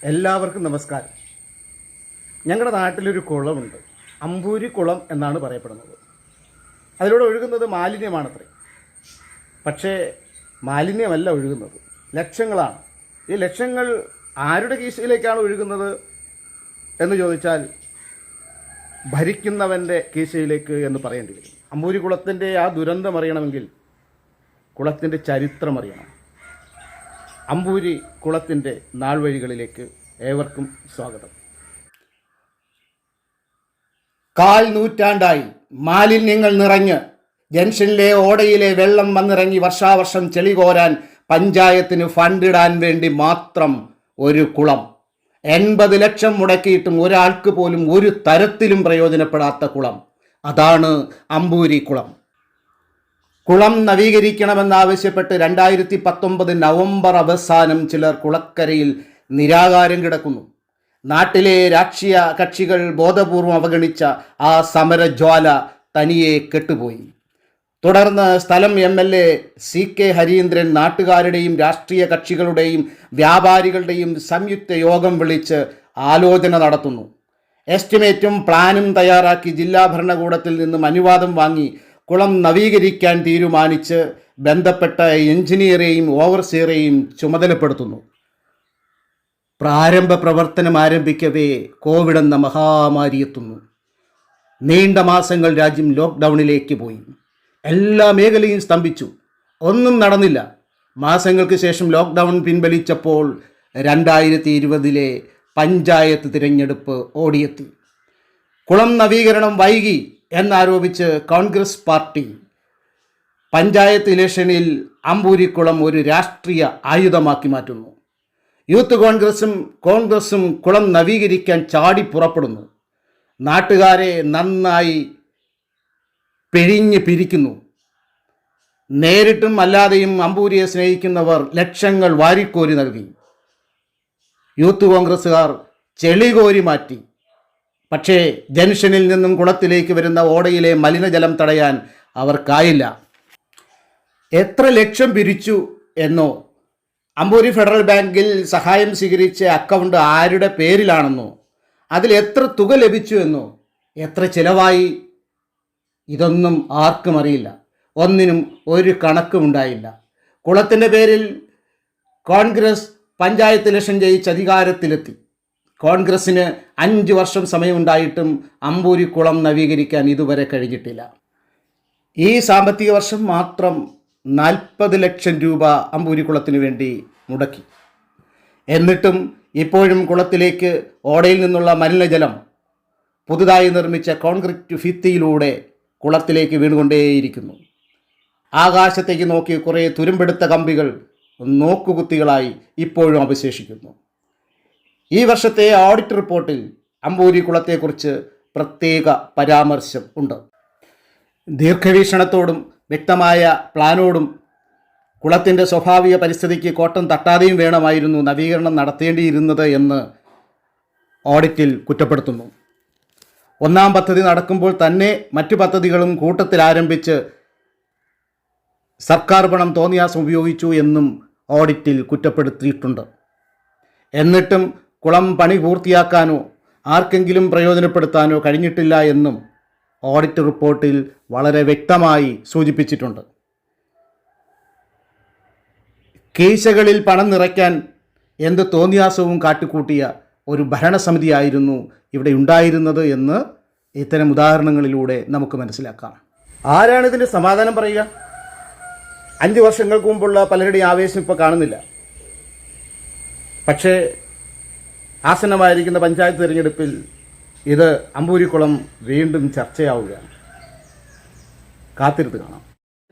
എല്ലാവർക്കും നമസ്കാരം. ഞങ്ങളുടെ നാട്ടിലൊരു കുളമുണ്ട്. അമ്പൂരി കുളം എന്നാണ് പറയപ്പെടുന്നത്. അതിലൂടെ ഒഴുകുന്നത് മാലിന്യമാണത്രേ. പക്ഷേ മാലിന്യമല്ല ഒഴുകുന്നത്, ലക്ഷങ്ങളാണ്. ഈ ലക്ഷങ്ങൾ ആരുടെ കീശയിലേക്കാണ് ഒഴുകുന്നത് എന്ന് ചോദിച്ചാൽ ഭരിക്കുന്നവൻ്റെ കീശയിലേക്ക് എന്ന് പറയേണ്ടി വരും. അമ്പൂരി കുളത്തിൻ്റെ ആ ദുരന്തം അറിയണമെങ്കിൽ കുളത്തിൻ്റെ ചരിത്രം അറിയണം. അമ്പൂരി കുളത്തിൻ്റെ നാൾവഴികളിലേക്ക് ഏവർക്കും സ്വാഗതം. കാൽ നൂറ്റാണ്ടായി മാലിന്യങ്ങൾ നിറഞ്ഞ് ജംഗ്ഷനിലെ ഓടയിലെ വെള്ളം വന്നിറങ്ങി വർഷാവർഷം ചെളി കോരാൻ പഞ്ചായത്തിന് ഫണ്ടിടാൻ വേണ്ടി മാത്രം ഒരു കുളം. 80 ലക്ഷം മുടക്കിയിട്ടും ഒരാൾക്ക് പോലും ഒരു തരത്തിലും പ്രയോജനപ്പെടാത്ത കുളം. അതാണ് അമ്പൂരി കുളം. കുളം നവീകരിക്കണമെന്നാവശ്യപ്പെട്ട് 2019 നവംബർ അവസാനം ചിലർ കുളക്കരയിൽ നിരാകാരം കിടക്കുന്നു. നാട്ടിലെ രാഷ്ട്രീയ കക്ഷികൾ ബോധപൂർവം അവഗണിച്ച ആ സമരജ്വാല തനിയെ കെട്ടുപോയി. തുടർന്ന് സ്ഥലം MLA CK ഹരീന്ദ്രൻ നാട്ടുകാരുടെയും രാഷ്ട്രീയ കക്ഷികളുടെയും വ്യാപാരികളുടെയും സംയുക്ത യോഗം വിളിച്ച് ആലോചന നടത്തുന്നു. എസ്റ്റിമേറ്റും പ്ലാനും തയ്യാറാക്കി ജില്ലാ ഭരണകൂടത്തിൽ നിന്നും അനുവാദം വാങ്ങി കുളം നവീകരിക്കാൻ തീരുമാനിച്ച് ബന്ധപ്പെട്ട എഞ്ചിനീയറെയും ഓവർസിയറെയും ചുമതലപ്പെടുത്തുന്നു. പ്രാരംഭ പ്രവർത്തനം ആരംഭിക്കവേ കോവിഡ് എന്ന മഹാമാരി എത്തുന്നു. നീണ്ട മാസങ്ങൾ രാജ്യം ലോക്ക്ഡൗണിലേക്ക് പോയി. എല്ലാ മേഖലയും സ്തംഭിച്ചു. ഒന്നും നടന്നില്ല. മാസങ്ങൾക്ക് ശേഷം ലോക്ക്ഡൗൺ പിൻവലിച്ചപ്പോൾ 2020 പഞ്ചായത്ത് തിരഞ്ഞെടുപ്പ് ഓടിയെത്തി. കുളം നവീകരണം വൈകി എന്നാരോപിച്ച് കോൺഗ്രസ് പാർട്ടി പഞ്ചായത്ത് ഇലക്ഷനിൽ അമ്പൂരിക്കുളം ഒരു രാഷ്ട്രീയ ആയുധമാക്കി മാറ്റുന്നു. യൂത്ത് കോൺഗ്രസും കുളം നവീകരിക്കാൻ ചാടി പുറപ്പെടുന്നു. നാട്ടുകാരെ നന്നായി പിരിക്കുന്നു. നേരിട്ടും അല്ലാതെയും അമ്പൂരിയെ സ്നേഹിക്കുന്നവർ ലക്ഷങ്ങൾ വാരിക്കോരി നൽകി. യൂത്ത് കോൺഗ്രസ്സുകാർ ചെളി കോരി മാറ്റി. പക്ഷേ ജംഗ്ഷനിൽ നിന്നും കുളത്തിലേക്ക് വരുന്ന ഓടയിലെ മലിനജലം തടയാൻ അവർക്കായില്ല. എത്ര ലക്ഷം പിരിച്ചു എന്നോ, അമ്പൂരി ഫെഡറൽ ബാങ്കിൽ സഹായം സ്വീകരിച്ച അക്കൗണ്ട് ആരുടെ പേരിലാണെന്നോ, അതിൽ എത്ര തുക ലഭിച്ചു എന്നോ, എത്ര ചിലവായി, ഇതൊന്നും ആർക്കും അറിയില്ല. ഒന്നിനും ഒരു കണക്കുമുണ്ടായില്ല. കുളത്തിൻ്റെ പേരിൽ കോൺഗ്രസ് പഞ്ചായത്ത് ഇലക്ഷൻ ജയിച്ച് അധികാരത്തിലെത്തി. കോൺഗ്രസ്സിന് 5 വർഷം സമയമുണ്ടായിട്ടും അമ്പൂരി കുളം നവീകരിക്കാൻ ഇതുവരെ കഴിഞ്ഞിട്ടില്ല. ഈ സാമ്പത്തിക വർഷം മാത്രം 40 ലക്ഷം രൂപ അമ്പൂരി കുളത്തിന് വേണ്ടി മുടക്കി. എന്നിട്ടും ഇപ്പോഴും കുളത്തിലേക്ക് ഓടയിൽ നിന്നുള്ള മലിനജലം പുതുതായി നിർമ്മിച്ച കോൺക്രീറ്റ് ഭിത്തിയിലൂടെ കുളത്തിലേക്ക് വീണുകൊണ്ടേയിരിക്കുന്നു. ആകാശത്തേക്ക് നോക്കി കുറേ തുരുമ്പെടുത്ത കമ്പികൾ നോക്കുകുത്തികളായി ഇപ്പോഴും അവശേഷിക്കുന്നു. ഈ വർഷത്തെ ഓഡിറ്റ് റിപ്പോർട്ടിൽ അമ്പൂരി കുളത്തെക്കുറിച്ച് പ്രത്യേക പരാമർശം ഉണ്ട്. ദീർഘവീക്ഷണത്തോടും വ്യക്തമായ പ്ലാനോടും കുളത്തിൻ്റെ സ്വാഭാവിക പരിസ്ഥിതിക്ക് കോട്ടം തട്ടാതെയും വേണമായിരുന്നു നവീകരണം നടത്തേണ്ടിയിരുന്നത് എന്ന് ഓഡിറ്റിൽ കുറ്റപ്പെടുത്തുന്നു. ഒന്നാം പദ്ധതി നടക്കുമ്പോൾ തന്നെ മറ്റു പദ്ധതികളും കൂട്ടത്തിൽ ആരംഭിച്ച് സർക്കാർ പണം തോന്നിയാസം ഉപയോഗിച്ചു എന്നും ഓഡിറ്റിൽ കുറ്റപ്പെടുത്തിയിട്ടുണ്ട്. എന്നിട്ടും കുളം പണി പൂർത്തിയാക്കാനോ ആർക്കെങ്കിലും പ്രയോജനപ്പെടുത്താനോ കഴിഞ്ഞിട്ടില്ല എന്നും ഓഡിറ്റ് റിപ്പോർട്ടിൽ വളരെ വ്യക്തമായി സൂചിപ്പിച്ചിട്ടുണ്ട്. കീശകളിൽ പണം നിറയ്ക്കാൻ എന്ത് തോന്നിയാസവും കാട്ടിക്കൂട്ടിയ ഒരു ഭരണസമിതിയായിരുന്നു ഇവിടെ ഉണ്ടായിരുന്നത് എന്ന് ഇത്തരം ഉദാഹരണങ്ങളിലൂടെ നമുക്ക് മനസ്സിലാക്കാം. ആരാണ് ഇതിൻ്റെ സമാധാനം പറയുക? 5 വർഷങ്ങൾക്ക് മുമ്പുള്ള പലരുടെയും ആവേശം ഇപ്പോൾ കാണുന്നില്ല. പക്ഷേ ആസന്നമായിരിക്കുന്ന പഞ്ചായത്ത് തിരഞ്ഞെടുപ്പിൽ ഇത് അമ്പൂരിക്കുളം വീണ്ടും ചർച്ചയാവുകയാണ്. കാത്തിരുത്ത് കാണാം.